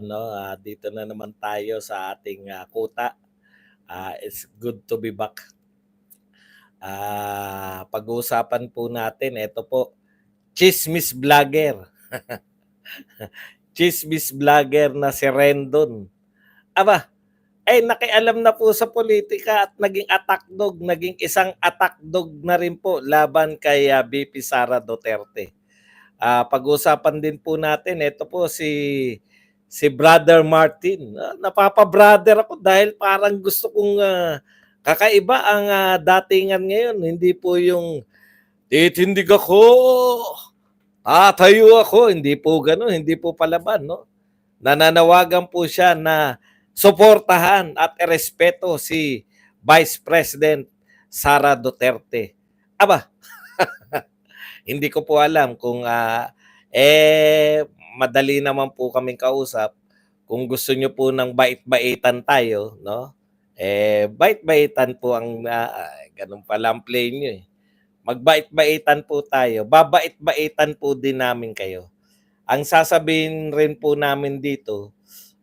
No, dito na naman tayo sa ating kuta. It's good to be back. Pag-uusapan po natin, ito po, chismis vlogger. Chismis vlogger na si Rendon. Aba, nakialam na po sa politika at naging attack dog, naging isang attack dog na rin po laban kay VP Sara Duterte. Pag-uusapan din po natin, ito po si Brother Martin. Napapa-brother ako dahil parang gusto kong kakaiba ang datingan ngayon. Hindi po yung titindig ako, tatayo ako. Hindi po gano'n, hindi po palaban. No? Nananawagan po siya na suportahan at irespeto si Vice President Sara Duterte. Aba, hindi ko po alam kung madali naman po kaming kausap. Kung gusto nyo po ng bait-baitan tayo, no? Bait-baitan po ang ganun pala ang play nyo eh. Magbait-baitan po tayo. Babait-baitan po din namin kayo. Ang sasabihin rin po namin dito,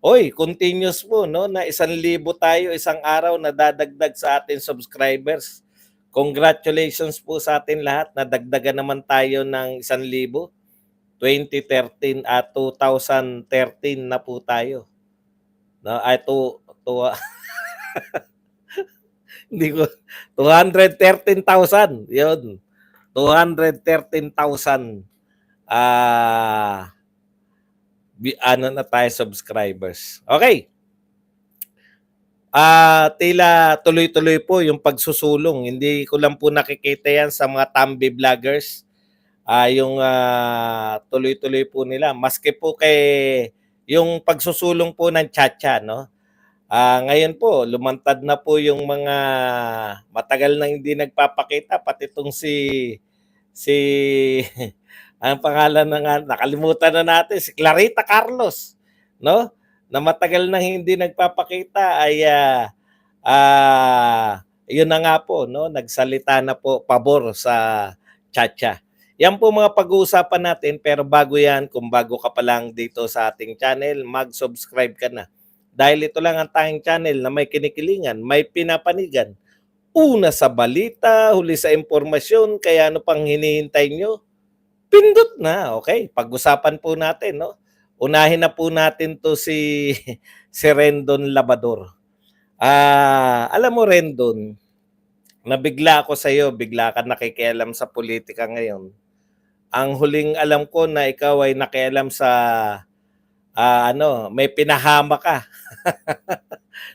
oy, continuous po, no? Na 1,000 tayo isang araw na dadagdag sa ating subscribers. Congratulations po sa atin lahat. Nadagdagan naman tayo ng 1,000. 2013 at 2013 na po tayo. No, ay hindi ko 213,000. 'Yun. 213,000 ano na tayo subscribers. Okay. Tila tuloy-tuloy po yung pagsusulong. Hindi ko lang po nakikita yan sa mga Tambi vloggers. Yung tuloy-tuloy po nila. Maski po kay yung pagsusulong po ng Chacha, no? Ngayon po, lumantad na po yung mga matagal nang hindi nagpapakita. Pati itong si ang pangalan na nga, nakalimutan na natin, si Clarita Carlos, no? Na matagal nang hindi nagpapakita ay yun na nga po, no? Nagsalita na po pabor sa Chacha. Yan po mga pag-uusapan natin, pero bago yan, kung bago ka pa lang dito sa ating channel, mag-subscribe ka na. Dahil ito lang ang tanging channel na may kinikilingan, may pinapanigan. Una sa balita, huli sa impormasyon, kaya ano pang hinihintay nyo? Pindot na, okay? Pag-usapan po natin, no? Unahin na po natin to si Rendon Labador. Alam mo, Rendon, nabigla ako sa iyo, bigla ka nakikialam sa politika ngayon. Ang huling alam ko na ikaw ay nakialam sa may pinahama ka.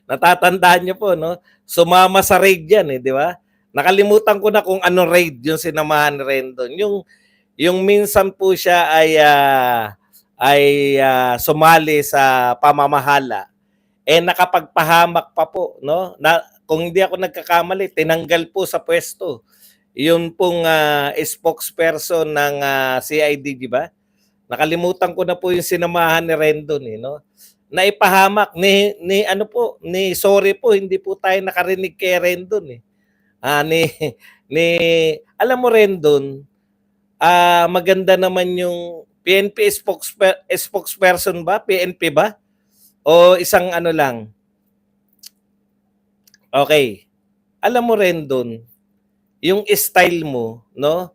Natatandaan niyo po, no? Sumama sa raid yan, di ba? Nakalimutan ko na kung ano raid yung sinamahan ni Rendon. Yung minsan po siya ay sumali sa pamamahala, nakapagpahamak pa po, no? Na kung hindi ako nagkakamali, tinanggal po sa pwesto. Yun pong spokesperson ng CID, di ba? Nakalimutan ko na po yung sinamahan ni Rendon, no? Naipahamak ni sorry po, hindi po tayo nakarinig kay Rendon eh. Ni ni alam mo Rendon, maganda naman yung PNP spokesperson ba? PNP ba? O isang ano lang? Okay. Alam mo Rendon, yung style mo, no?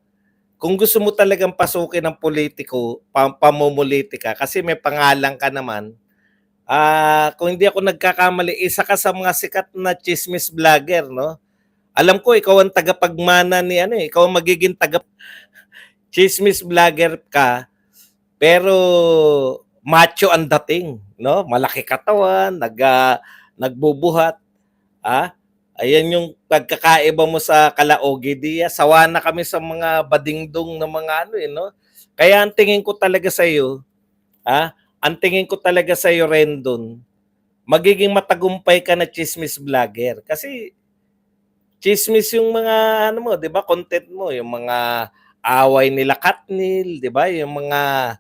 Kung gusto mo talagang pasukin ng politiko, pamumulitika, kasi may pangalan ka naman, kung hindi ako nagkakamali, isa ka sa mga sikat na chismis vlogger, no? Alam ko, ikaw ang tagapagmana ni ikaw ang magiging chismis vlogger ka, pero macho ang dating, no? Malaki katawan, nagbubuhat, Ayan yung pagkakaiba mo sa Kalaogi Dia. Sawa na kami sa mga badingdong na mga no? Kaya ang tingin ko talaga sa iyo, ang tingin ko talaga sa iyo, Rendon, magiging matagumpay ka na chismis vlogger. Kasi chismis yung mga mo, 'di ba? Content mo, yung mga away nila Katnil, 'di ba? Yung mga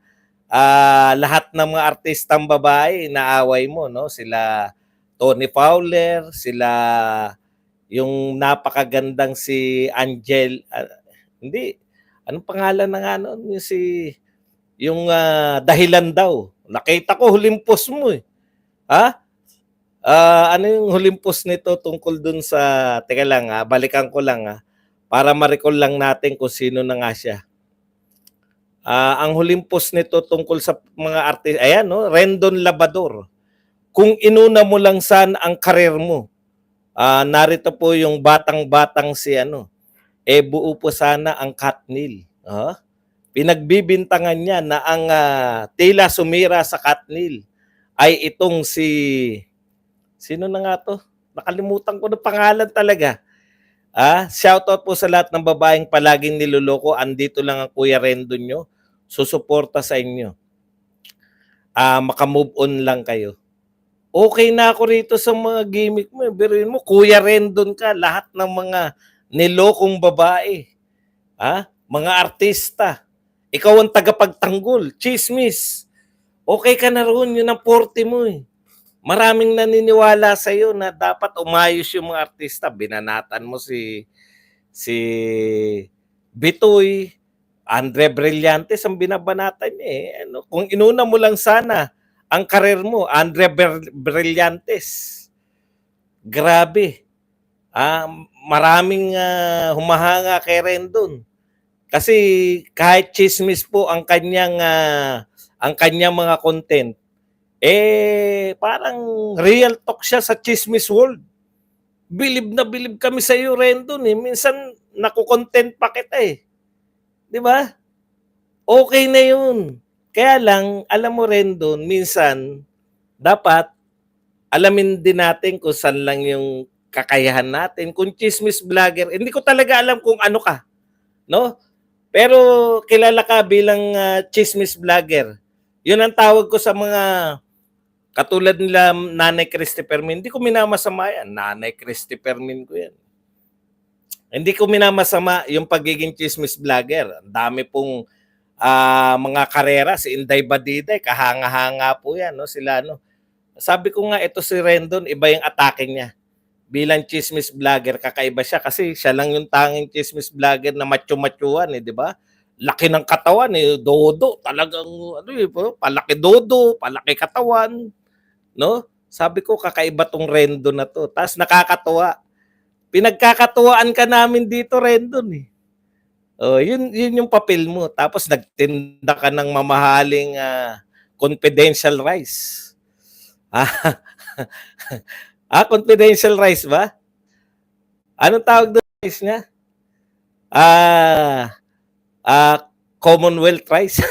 lahat ng mga artistang babae na away mo, no? Sila Tony Fowler, sila yung napakagandang si Angel, hindi, anong pangalan ng yung dahilan daw, Nakita ko huling post mo eh. Ha? Ano yung huling post nito tungkol dun sa, teka lang balikan ko lang para ma-recall lang natin kung sino na nga siya. Ang huling post nito tungkol sa mga artist, ayan no, Rendon Labador. Kung inuna mo lang sana ang karir mo, narito po yung batang-batang si ano, buo po sana ang Katnil. Pinagbibintangan niya na ang tila sumira sa Katnil ay itong si, sino na nga to? Nakalimutan ko na pangalan talaga. Shoutout po sa lahat ng babaeng palaging niloloko. Andito lang ang Kuya Rendon nyo. Susuporta sa inyo. Makamove on lang kayo. Okay na ako rito sa mga gimmick mo. Biruin mo, Kuya Rendon ka. Lahat ng mga nilokong babae. Mga artista. Ikaw ang tagapagtanggol. Chismis. Okay ka na roon. Yun ang 40 mo eh. Maraming naniniwala sa iyo na dapat umayos yung mga artista. Binanatan mo si Bitoy, Andre Brillantes ang binabanatan niya eh. Kung inuna mo lang sana ang karir mo, Andre Brillantes. Grabe. Maraming humahanga kay Rendon. Kasi kahit chismis po ang kanyang mga content, parang real talk siya sa chismis world. Bilib na bilib kami sa iyo, Rendon eh. Minsan nakukontent pa kita eh. 'Di ba? Okay na 'yun. Kaya lang, alam mo Rendon, minsan dapat alamin din natin kung saan lang yung kakayahan natin. Kung chismis vlogger, hindi ko talaga alam kung ano ka, no? Pero kilala ka bilang chismis vlogger. 'Yun ang tawag ko sa mga katulad nila Nanay Christy Permin. Hindi ko minamasama yan. Nanay Christy Permin ko yan. Hindi ko minamasama yung pagiging chismis vlogger. Ang dami pong mga karera. Si Inday Badiday, kahanga-hanga po yan. No? Sila, no? Sabi ko nga, ito si Rendon, iba yung atake niya. Bilang chismis vlogger, kakaiba siya kasi siya lang yung tanging chismis vlogger na macho-machuan, di ba? Laki ng katawan, dodo. Talagang, palaki dodo, palaki katawan. No? Sabi ko, kakaiba tong Rendon na to. Tapos nakakatuwa. Pinagkakatuwaan ka namin dito, Rendon eh. Yun yung papel mo. Tapos nagtinda ka ng mamahaling confidential rice. Confidential rice ba? Anong tawag doon rice niya? Commonwealth rice.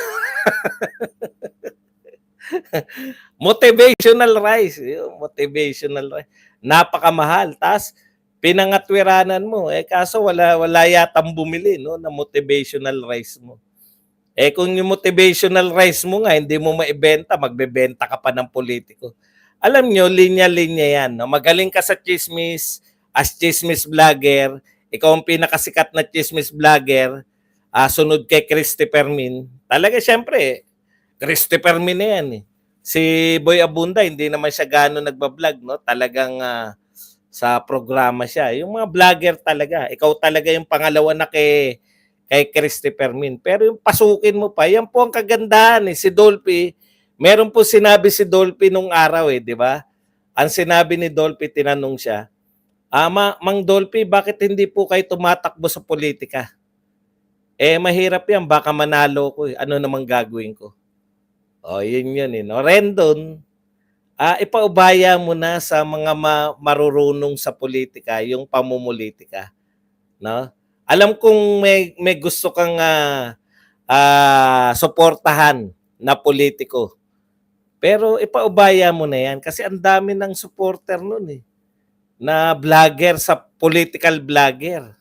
Motivational rice. Motivational rice. Napakamahal. Tapos, pinangatwiranan mo. Kaso wala yatang bumili no, na motivational rice mo. Kung yung motivational rice mo nga, hindi mo maibenta, magbebenta ka pa ng politiko. Alam nyo, linya-linya yan. No? Magaling ka sa chismis, as chismis vlogger, ikaw ang pinakasikat na chismis vlogger, sunod kay Christy Permin. Talaga, syempre, Christy Permin na yan eh. Si Boy Abunda, hindi naman siya gano'n nagbablog, no? Talagang sa programa siya. Yung mga vlogger talaga, ikaw talaga yung pangalawa na kay Christy Permin. Pero yung pasukin mo pa, yan po ang kagandahan eh. Si Dolphy, meron po sinabi si Dolphy nung araw eh, di ba? Ang sinabi ni Dolphy, tinanong siya, Mang Dolphy, bakit hindi po kayo tumatakbo sa politika? Mahirap yan, baka manalo ko eh. Ano namang gagawin ko? Yun eh. No? Rendon, ipaubaya mo na sa mga marurunong sa politika, yung pamumulitika. No? Alam kong may gusto kang suportahan na politiko. Pero ipaubaya mo na yan kasi ang dami ng supporter nun eh. Na vlogger sa political vlogger.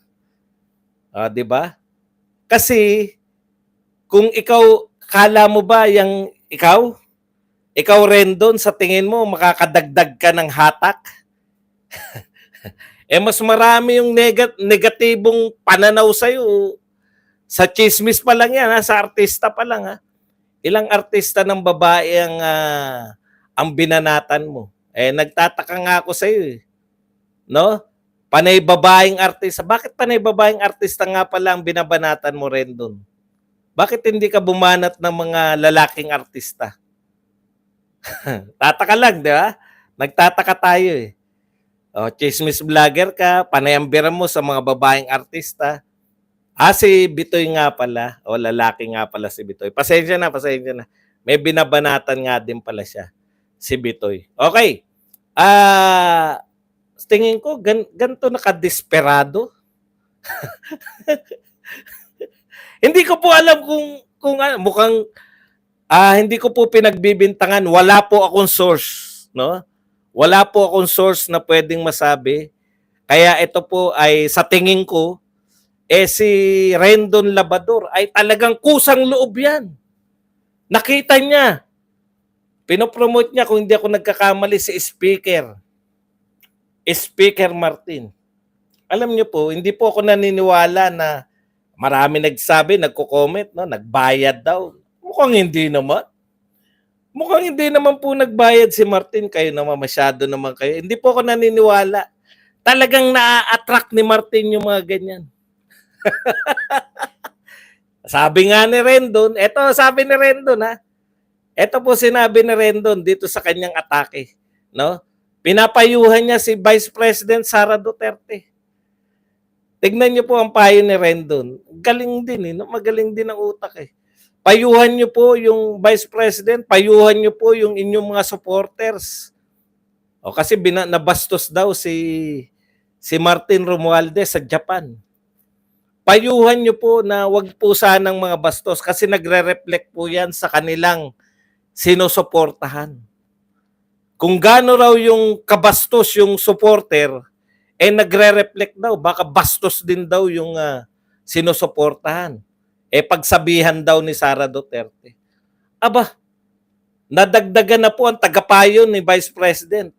'Di ba? Kasi kung ikaw, kala mo ba yung ikaw Rendon, sa tingin mo makakadagdag ka ng hatak? Mas marami yung negatibong pananaw sa'yo. Sa chismis pa lang yan, sa artista pa lang. Ilang artista ng babae ang binanatan mo. Nagtataka nga ako sa'yo eh. No? Panay babaeng artista. Bakit panay babaeng artista nga pala ang binabanatan mo, Rendon? Bakit hindi ka bumanat ng mga lalaking artista? Tataka lang, 'di ba? Nagtataka tayo, eh. Oh, tsismis vlogger ka, panayambira mo sa mga babaeng artista. Si Bitoy nga pala, o lalaki nga pala si Bitoy. Pasensya na, pasensya na. May binabanatan nga din pala siya, si Bitoy. Okay. Ah, tingin ko ganito nakadesperado. Hindi ko po alam kung ano, mukhang hindi ko po pinagbibintangan. Wala po akong source, no? Wala po akong source na pwedeng masabi. Kaya ito po ay sa tingin ko si Rendon Labrador ay talagang kusang loob 'yan. Nakita niya. Pinopromote niya kung hindi ako nagkakamali si Speaker Martin. Alam niyo po, hindi po ako naniniwala na marami nagsabi, nagko-comment, no, nagbayad daw. Mukhang hindi naman. Mukhang hindi naman po nagbayad si Martin. Kayo naman, masyado naman kayo. Hindi po ako naniniwala. Talagang na-attract ni Martin yung mga ganyan. Sabi nga ni Rendon, sabi ni Rendon ha. Ito po sinabi ni Rendon dito sa kanyang atake, no? Pinapayuhan niya si Vice President Sara Duterte. Tignan niyo po ang payo ni Rendon. Galing din no? Magaling din ang utak eh. Payuhan niyo po yung Vice President, payuhan niyo po yung inyong mga supporters. Kasi nabastos daw si Martin Romualdez sa Japan. Payuhan niyo po na wag po sanang mga bastos kasi nagre-reflect po yan sa kanilang sinusuportahan. Kung gaano raw yung kabastos yung supporter, nagre-reflect daw, baka bastos din daw yung sinusuportahan. Pagsabihan daw ni Sara Duterte. Aba, nadagdagan na po ang tagapayo ni Vice President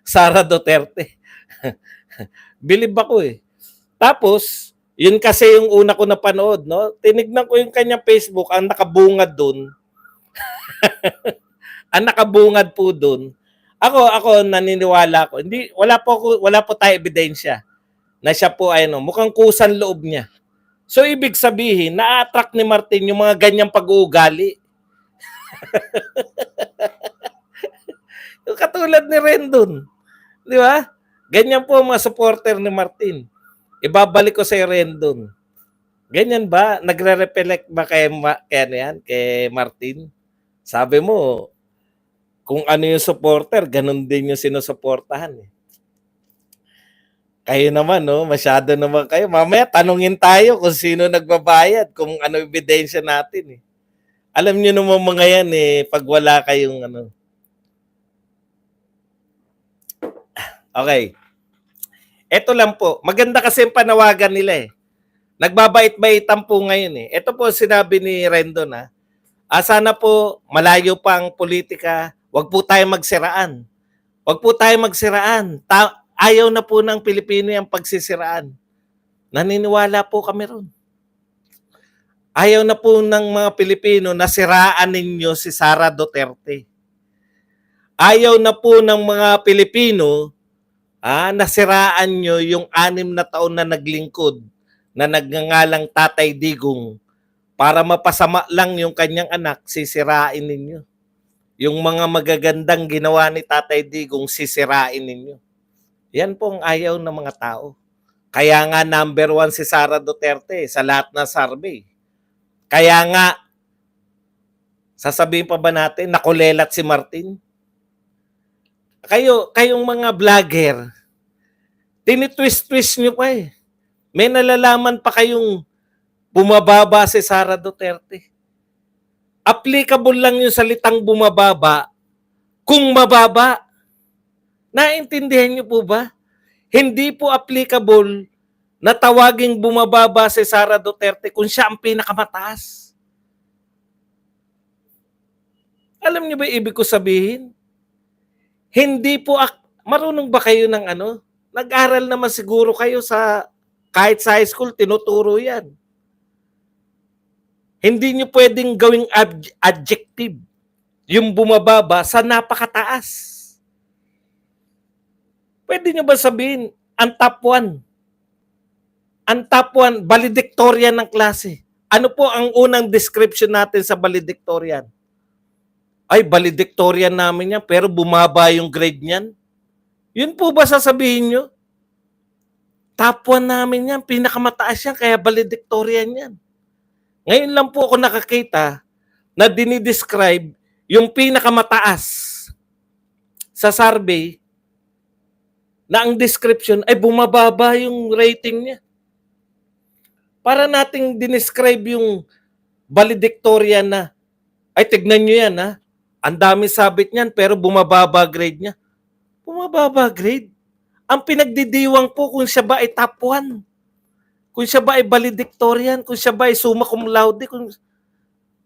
Sara Duterte. Bilib ako eh. Tapos, yun kasi yung una ko napanood, no? Tinignan ko yung kanyang Facebook, ang nakabungad doon. Ang nakabungad po doon. Ako naniniwala ko. Hindi wala po tayo ebidensya na siya po ay mukhang kusan loob niya. So ibig sabihin, na-attract ni Martin yung mga ganyang pag-uugali. Katulad ni Rendon. Di ba? Ganyan po ang mga supporter ni Martin. Ibabalik ko sa Rendon. Ganyan ba? Nagre-reflect ba kay Martin? Sabi mo, kung ano yung supporter, ganun din yung sinusuportahan. Kayo naman, no? Masyado naman kayo. Mamaya, tanungin tayo kung sino nagbabayad, kung ano ebidensya natin. Alam nyo naman mga yan, pag wala kayong Okay. Ito lang po. Maganda kasi yung panawagan nila Nagbabait-baitan po ngayon Ito po sinabi ni Rendon sana po malayo pa ang politika. Huwag po tayo magsiraan. Huwag po tayo magsiraan. Ayaw na po ng Pilipino yung pagsisiraan. Naniniwala po kami ron. Ayaw na po ng mga Pilipino na siraan ninyo si Sara Duterte. Ayaw na po ng mga Pilipino nasiraan nyo yung 6 na taon na naglingkod na nagngangalang Tatay Digong para mapasama lang yung kanyang anak, sisirain ninyo. Yung mga magagandang ginawa ni Tatay Digong, sisirain ninyo. Yan po ang ayaw ng mga tao. Kaya nga number 1 si Sara Duterte sa lahat ng survey. Kaya nga, sasabihin pa ba natin, nakulelat si Martin? Kayong mga vlogger, tinitwist-twist nyo pa May nalalaman pa kayong bumababa si Sara Duterte. Applicable lang yung salitang bumababa kung mababa. Naintindihan nyo po ba? Hindi po applicable na tawaging bumababa si Sara Duterte kung siya ang pinakamataas. Alam niyo ba ibig ko sabihin? Hindi po, marunong ba kayo ng Nag-aral naman siguro kayo kahit sa high school, tinuturo yan. Hindi nyo pwedeng gawing adjective yung bumababa sa napakataas. Pwede nyo ba sabihin, ang top 1? Ang top 1, valedictorian ng klase. Ano po ang unang description natin sa valedictorian? ay valedictorian namin yan, pero bumaba yung grade niyan. Yun po ba sasabihin nyo? Top 1 namin yan, pinakamataas yan, kaya valedictorian yan. Ngayon lang po ako nakakita na dinidescribe yung pinakamataas sa survey na ang description ay bumababa yung rating niya. Para nating dinescribe yung valedictorian na, ay tignan nyo yan ha, ang dami sabit niyan pero bumababa grade niya. Bumababa grade. Ang pinagdidiwang po kung siya ba ay top 1, kung siya ba ay valedictorian, kung siya ba ay summa cum laude.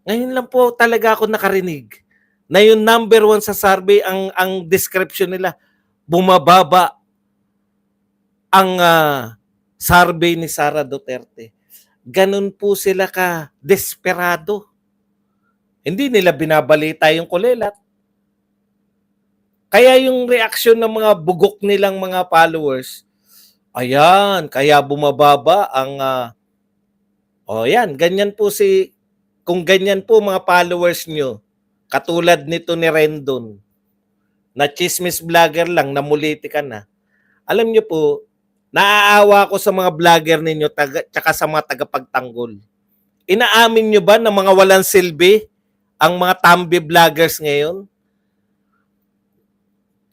Ngayon lang po talaga ako nakarinig na yung number 1 sa survey, ang description nila, bumababa ang survey ni Sara Duterte. Ganun po sila ka desperado. Hindi nila binabalita yung kulelat. Kaya yung reaksyon ng mga bugok nilang mga followers, ayan, kaya bumababa ang yan, ganyan po kung ganyan po mga followers nyo, katulad nito ni Rendon, na chismis vlogger lang, namuliti ka na. Alam nyo po, naaawa ko sa mga vlogger ninyo tsaka sa mga tagapagtanggol. Inaamin nyo ba na mga walang silbi ang mga tambi vloggers ngayon?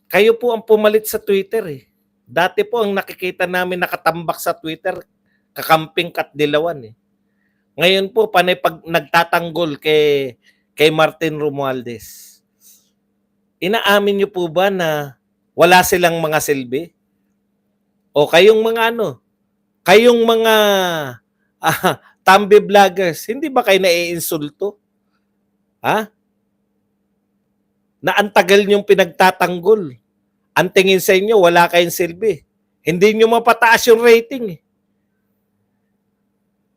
Kayo po ang pumalit sa Twitter eh. Dati po ang nakikita namin nakatambak sa Twitter, kakamping Katdilawan eh. Ngayon po, panay pag nagtatanggol kay Martin Romualdez. Inaamin nyo po ba na wala silang mga silbi? O kayong mga kayong mga tambi vloggers, hindi ba kayo naiinsulto? Ha? Na ang tagal niyong pinagtatanggol. Ang tingin sa inyo, wala kayong silbi. Hindi niyo mapataas yung rating eh.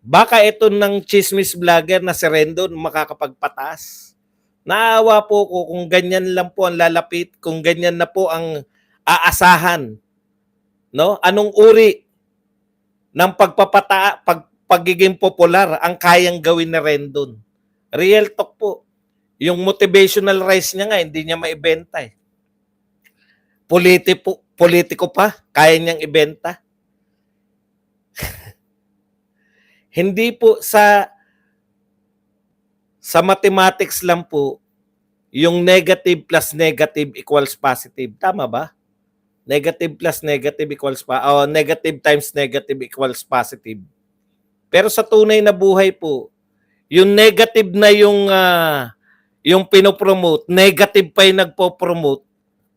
Baka ito ng chismis vlogger na si Rendon makakapagpataas. Naawa po ko kung ganyan lang po ang lalapit, kung ganyan na po ang aasahan. No? Anong uri ng pagiging popular ang kayang gawin ni Rendon? Real talk po. Yung motivational rise niya nga, hindi niya maibenta eh. Politiko pa, kaya niyang ibenta. Hindi po sa mathematics lang po, yung negative plus negative equals positive. Tama ba? Negative plus negative equals negative times negative equals positive. Pero sa tunay na buhay po, yung negative na yung pinopromote, negative pa yung nagpo-promote,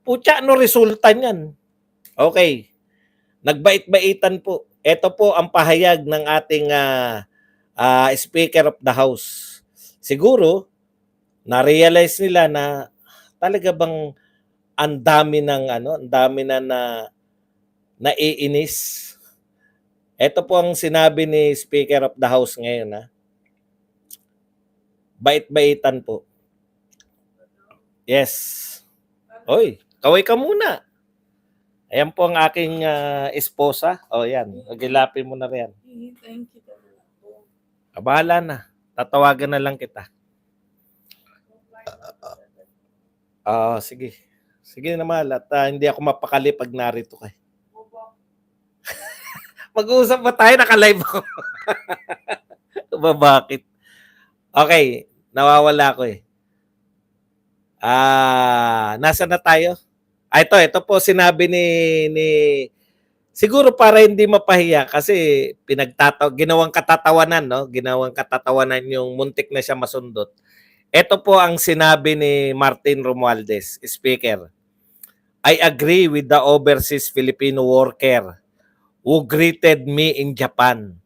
putya, ano resulta niyan? Okay. Nagbait-baitan po. Ito po ang pahayag ng ating Speaker of the House. Siguro, na-realize nila na talaga bang ang dami na naiinis. Ito po ang sinabi ni Speaker of the House ngayon. Bait-baitan po. Yes. Oy, kaway ka muna. Ayan po ang aking esposa. O yan, magilapin mo na rin. Thank you. Bahala na. Tatawagan na lang kita. Sige. Sige na mahal. At hindi ako mapakali pag narito ka. Mag-uusap ba tayo? Naka-live ako. Bakit? Okay. Nawawala ko eh. Nasa na tayo? Ito po sinabi ni siguro para hindi mapahiya kasi ginawang katatawanan, no? Ginawang katatawanan yung muntik na siya masundot. Ito po ang sinabi ni Martin Romualdez, Speaker. I agree with the overseas Filipino worker who greeted me in Japan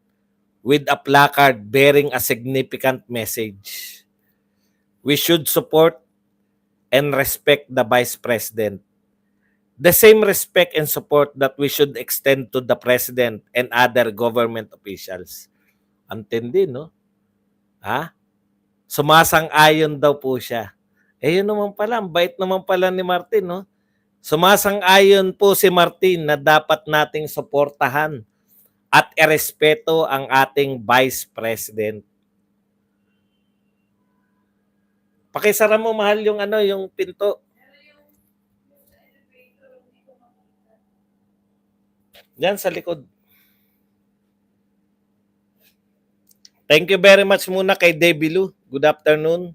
with a placard bearing a significant message. We should support and respect the Vice President. The same respect and support that we should extend to the President and other government officials. Antindi, no? Sumasang-ayon daw po siya. Yun naman pala, ang bait naman pala ni Martin, no? Sumasang-ayon po si Martin na dapat nating suportahan at irespeto ang ating Vice President. Pakisara mo mahal yung ano, yung pinto. Diyan sa likod. Thank you very much muna kay Debbie Lu. Good afternoon.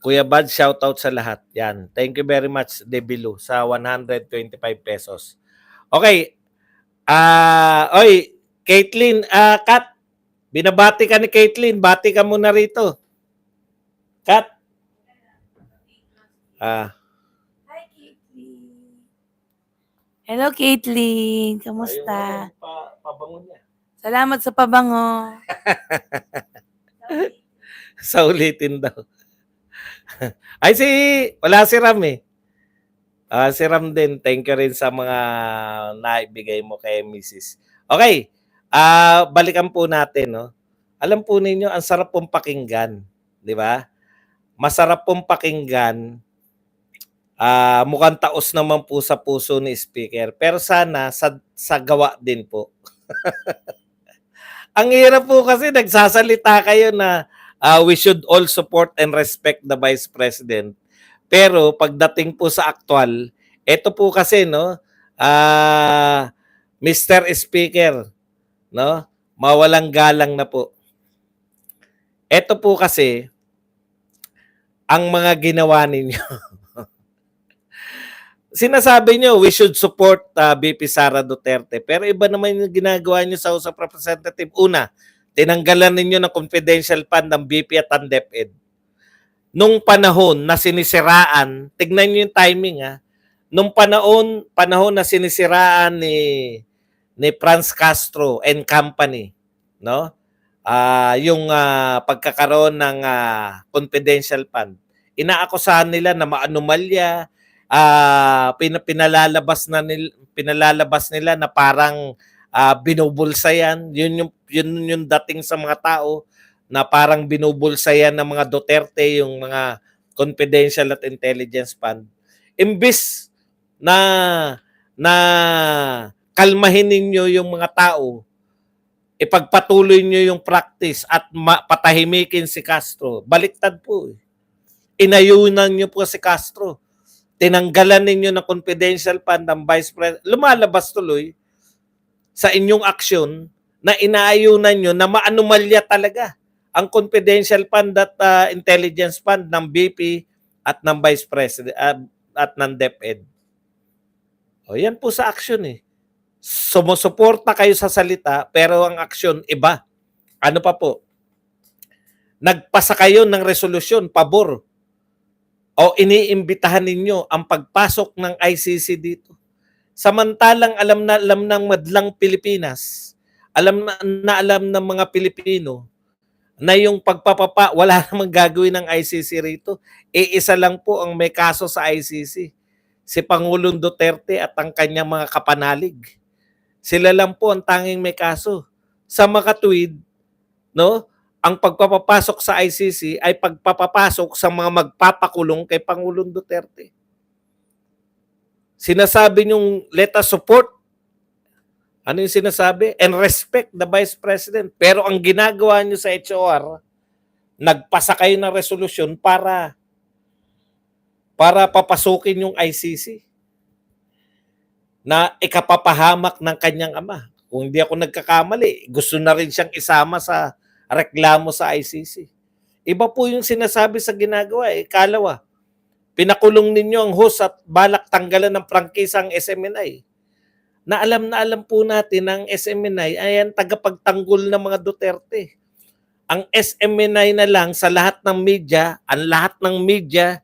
Kuya Bad, shoutout sa lahat. Yan. Thank you very much, Debbie Lu, sa 125 pesos. Okay. Oy, Caitlin, Kat, binabati ka ni Caitlin. Bati ka muna rito. Kat. Hi, Caitlin. Hello, Caitlin. Kamusta? Pabango niya. Salamat sa pabango. Sa ulitin daw. Ay, wala si Ram eh. Si Ram din, thank you rin sa mga naibigay mo kay Mrs. Okay, balikan po natin, no? Alam po ninyo, ang sarap pong pakinggan, di ba? Masarap pong pakinggan, mukhang taos naman po sa puso ni speaker, pero sana sa gawa din po. Ang hirap po kasi nagsasalita kayo na we should all support and respect the Vice President. Pero pagdating po sa aktual, ito po kasi no, Mr. Speaker, no, mawalang galang na po. Ito po kasi ang mga ginawa ninyo. Sinasabi nyo, we should support BP Sara Duterte. Pero iba naman yung ginagawa nyo sa House of Representative. Una, tinanggalan ninyo ng confidential fund ng BP at ang DepEd. Nung panahon na sinisiraan, tignan nyo yung timing nung panahon na sinisiraan ni Franz Castro and company, no? Yung pagkakaroon ng confidential fund. Inaakusahan nila na maanomalya, pinalalabas nila na parang binubulsa yan. Yun yung dating sa mga tao na parang binubulsa yan ng mga Duterte yung mga confidential at intelligence fund. Imbis na kalmahin ninyo yung mga tao, ipagpatuloy nyo yung practice at patahimikin si Castro. Baliktad po. Inayunan nyo po si Castro. Tinanggalan ninyo ng confidential fund ng Vice President. Lumalabas tuloy sa inyong aksyon na inaayunan nyo na maanomalya talaga ang confidential fund at intelligence fund ng BP at ng Vice President at ng DepEd. O yan po sa aksyon eh. Sumusuporta kayo sa salita pero ang aksyon iba. Ano pa po? Nagpasa kayo ng resolusyon, pabor, o iniimbitahan ninyo ang pagpasok ng ICC dito. Samantalang alam ng madlang Pilipinas, alam ng mga Pilipino na yung pagpapapa, wala namang gagawin ng ICC rito. Isa lang po ang may kaso sa ICC. Si Pangulong Duterte at ang kanyang mga kapanalig. Sila lang po ang tanging may kaso. Sa makatwid, no, ang pagpapapasok sa ICC ay pagpapapasok sa mga magpapakulong kay Pangulong Duterte. Sinasabi niyong let us support. Ano yung sinasabi? And respect the Vice President. Pero ang ginagawa niyo sa HOR, nagpasa kayo ng resolusyon para papasukin yung ICC na ikapapahamak ng kanyang ama. Kung hindi ako nagkakamali, gusto na rin siyang isama sa reklamo sa ICC. Iba po yung sinasabi sa ginagawa. Kalawa, pinakulong ninyo ang host at balak tanggalan ng prangkisa ang SMNI. Na alam po natin ang SMNI ay ang tagapagtanggol ng mga Duterte. Ang SMNI na lang sa lahat ng media, ang lahat ng media,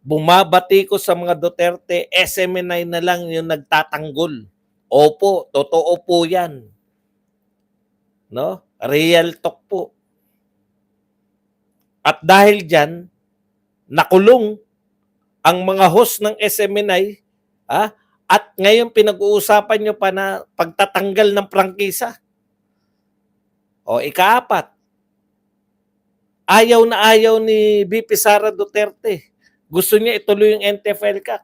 bumabati ko sa mga Duterte, SMNI na lang yung nagtatanggol. Opo, totoo po yan. No? Real talk po. At dahil dyan, nakulong ang mga host ng SMNI, at ngayon pinag-uusapan nyo pa na pagtatanggal ng prangkisa. O ikaapat, ayaw na ayaw ni BP Sara Duterte. Gusto niya ituloy yung NTF-ELCAC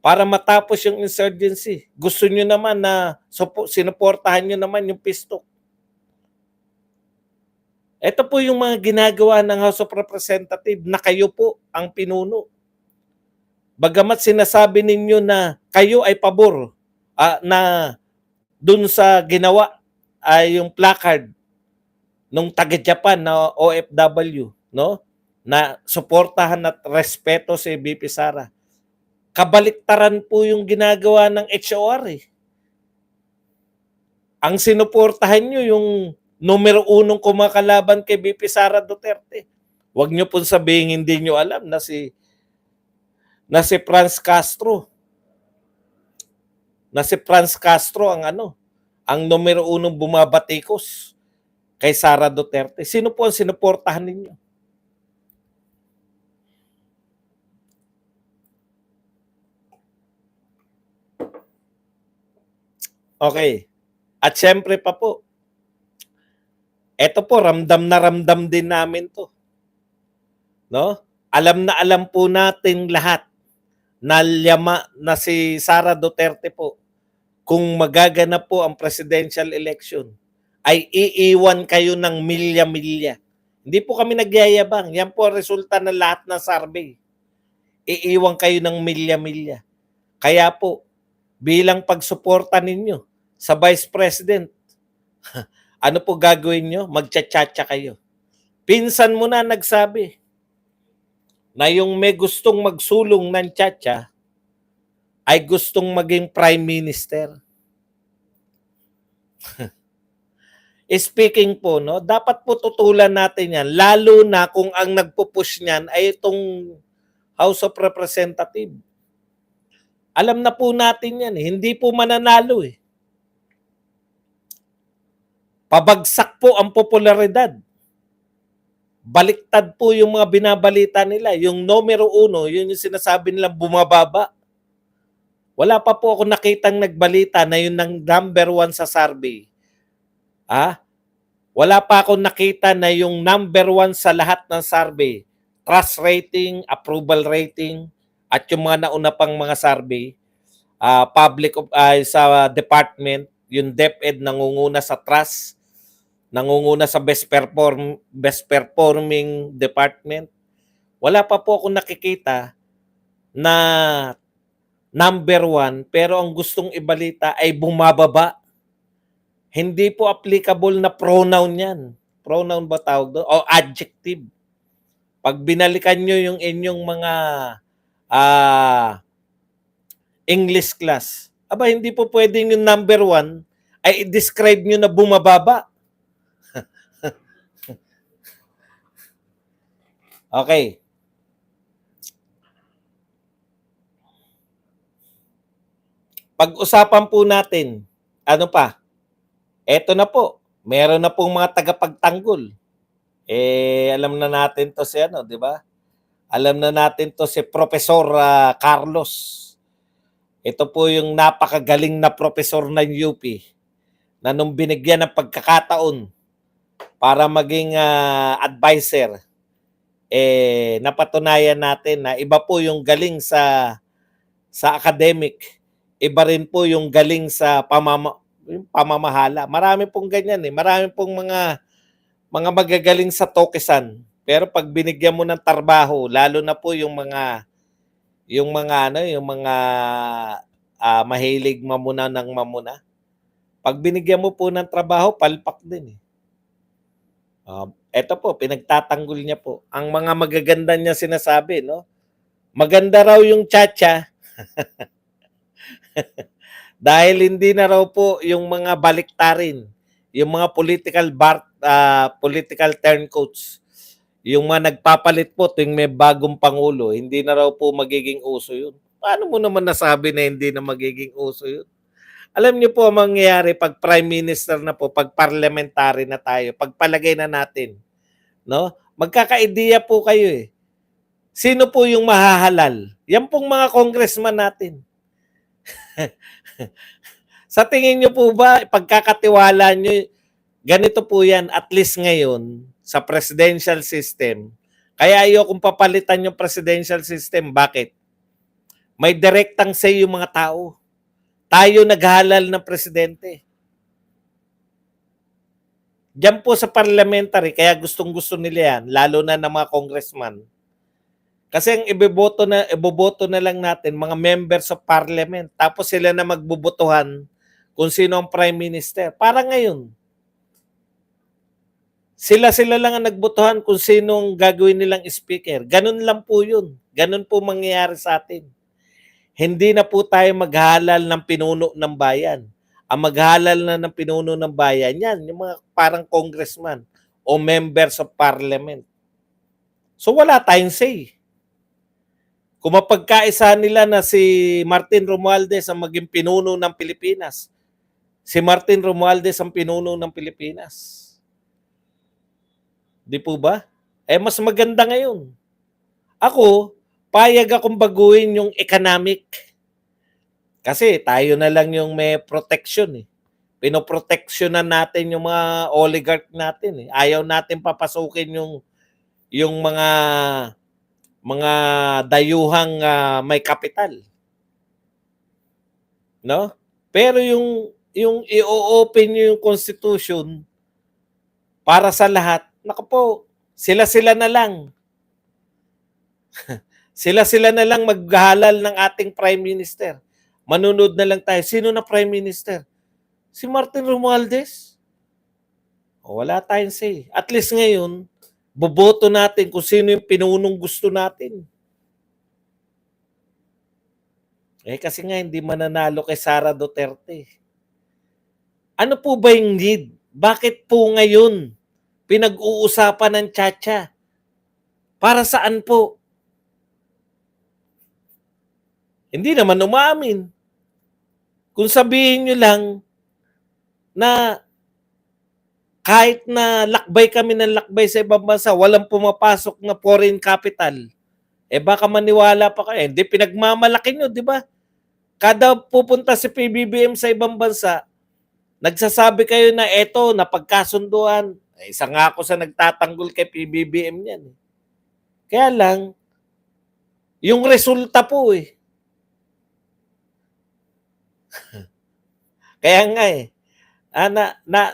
para matapos yung insurgency. Gusto niyo naman na sinuportahan niyo naman yung pistok. Ito po yung mga ginagawa ng House of Representatives na kayo po ang pinuno. Bagamat sinasabi ninyo na kayo ay pabor na dun sa ginawa ay yung placard nung taga-Japan na OFW, no? Na suportahan at respeto si VP Sara. Kabaliktaran po yung ginagawa ng HOR eh. Ang sinuportahan nyo yung numero unong kumakalaban kay VP Sara Duterte. Huwag nyo pong sabihin hindi nyo alam na si Franz Castro. Na si Franz Castro ang numero unong bumabatikos kay Sara Duterte. Sino po ang sinuportahan ninyo? Okay. At syempre pa po, eto po, ramdam na ramdam din namin to. No? Alam na alam po natin lahat na si Sara Duterte po, kung magaganap po ang presidential election, ay iiwan kayo ng milya-milya. Hindi po kami nagyayabang. Yan po ang resulta ng lahat ng survey. Iiwan kayo ng milya-milya. Kaya po, bilang pagsuporta ninyo sa Vice President, ano po gagawin nyo? Magtsatsacha kayo. Pinsan mo na nagsabi na yung may gustong magsulong ng tsatsa ay gustong maging Prime Minister. Speaking po, no, dapat po tutulan natin yan, lalo na kung ang nagpo-push niyan ay itong House of Representatives. Alam na po natin yan, hindi po mananalo eh. Pabagsak po ang popularidad. Baliktad po yung mga binabalita nila. Yung numero uno, yun yung sinasabi nilang bumababa. Wala pa po ako nakitang nagbalita na yun ang number one sa survey. Wala pa ako nakita na yung number one sa lahat ng survey, trust rating, approval rating, at yung mga nauna pang mga survey, sa department, yung DepEd nangunguna sa trust, nangunguna sa best performing department. Wala pa po ako nakikita na number one, pero ang gustong ibalita ay bumababa. Hindi po applicable na pronoun yan. Pronoun ba tawag doon? O adjective. Pag binalikan nyo yung inyong mga English class, hindi po pwedeng yung number one ay i-describe nyo na bumababa. Okay. Pag-usapan po natin, ano pa? Eto na po, meron na pong mga tagapagtanggol. Alam na natin to si di ba? Alam na natin to si Professor Carlos. Ito po yung napakagaling na professor ng UP na nung binigyan ng pagkakataon para maging advisor, napatunayan natin na iba po yung galing sa academic, iba rin po yung galing sa pamamahala. Marami pong ganyan eh. Marami pong mga magagaling sa tokesan. Pero pag binigyan mo ng trabaho, lalo na po yung mga mahilig mamuna ng mamuna. Pag binigyan mo po ng trabaho, palpak din eh. Eto po, pinagtatanggol niya po. Ang mga magaganda niya sinasabi, no? Maganda raw yung tsatsa. Dahil hindi na raw po yung mga baliktarin, yung mga political turncoats, yung mga nagpapalit po tuwing may bagong pangulo, hindi na raw po magiging uso yun. Paano mo naman nasabi na hindi na magiging uso yun? Alam niyo po ang mangyayari pag prime minister na po, pag parliamentary na tayo, pagpalagay na natin, no? Magkaka-ideya po kayo eh. Sino po yung mahahalal? Yan pong mga congressman natin. Sa tingin niyo po ba, pagkakatiwala niyo, ganito po yan, at least ngayon, sa presidential system, kaya ayokong papalitan yung presidential system. Bakit? May direktang say yung mga tao. Tayo naghalal ng presidente. Diyan po sa parliamentary, kaya gustong-gusto nila yan, lalo na ng mga congressman. Kasi ang iboboto na lang natin, mga members of parliament. Tapos sila na magbubotohan kung sino ang prime minister. Para ngayon, sila lang ang nagbotohan kung sino ang gagawin nilang speaker. Ganun lang po yun. Ganun po mangyayari sa atin. Hindi na po tayo maghalal ng pinuno ng bayan. Ang maghalal na ng pinuno ng bayan, yan, yung mga parang congressman o members of parliament. So wala tayong say. Kung mapagkaisa nila na si Martin Romualdez ang maging pinuno ng Pilipinas, si Martin Romualdez ang pinuno ng Pilipinas. Di po ba? Mas maganda ngayon. Ako, payag akong baguhin yung economic. Kasi tayo na lang yung may protection eh. Pinoproteksyonan natin yung mga oligarch natin eh. Ayaw natin papasukin yung mga dayuhang may kapital. No? Pero yung i-open nyo yung constitution para sa lahat, naku po, sila-sila na lang. Sila-sila na lang maghalal ng ating prime minister. Manunod na lang tayo. Sino na prime minister? Si Martin Romualdez. Wala tayong say. At least ngayon, boboto natin kung sino yung pinunong gusto natin. Kasi nga hindi mananalo kay Sara Duterte. Ano po ba yung need? Bakit po ngayon pinag-uusapan ng tsa-tsa? Para saan po? Hindi naman umamin. Kung sabihin nyo lang na kahit na lakbay kami ng lakbay sa ibang bansa, walang pumapasok na foreign capital, baka maniwala pa kayo. Hindi, pinagmamalaki nyo, di ba? Kada pupunta si PBBM sa ibang bansa, nagsasabi kayo na eto, napagkasunduan. Isa nga ako sa nagtatanggol kay PBBM yan. Kaya lang, yung resulta po eh. Kaya nga eh.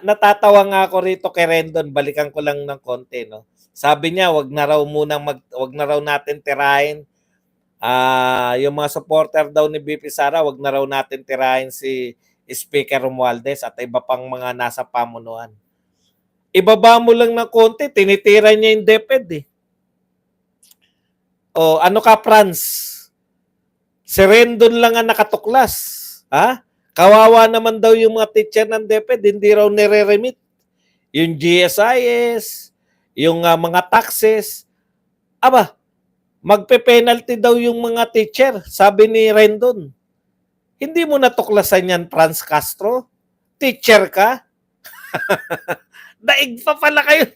Natatawa nga ako rito kay Rendon, balikan ko lang ng konti, no. Sabi niya, wag na raw natin tirahin yung mga supporter daw ni BP Sara, wag na raw natin tirahin si Speaker Romualdez at iba pang mga nasa pamunuan. Ibaba mo lang ng konti, tinitira niya yung DepEd eh. O ano ka, Franz? Si Rendon lang ang nakatuklas. Ha? Kawawa naman daw yung mga teacher ng DepEd, hindi raw nire-remit. Yung GSIS, yung mga taxes. Aba, magpe-penalty daw yung mga teacher, sabi ni Rendon. Hindi mo natuklasan yan, Franz Castro? Teacher ka? Daig pa pala kayo.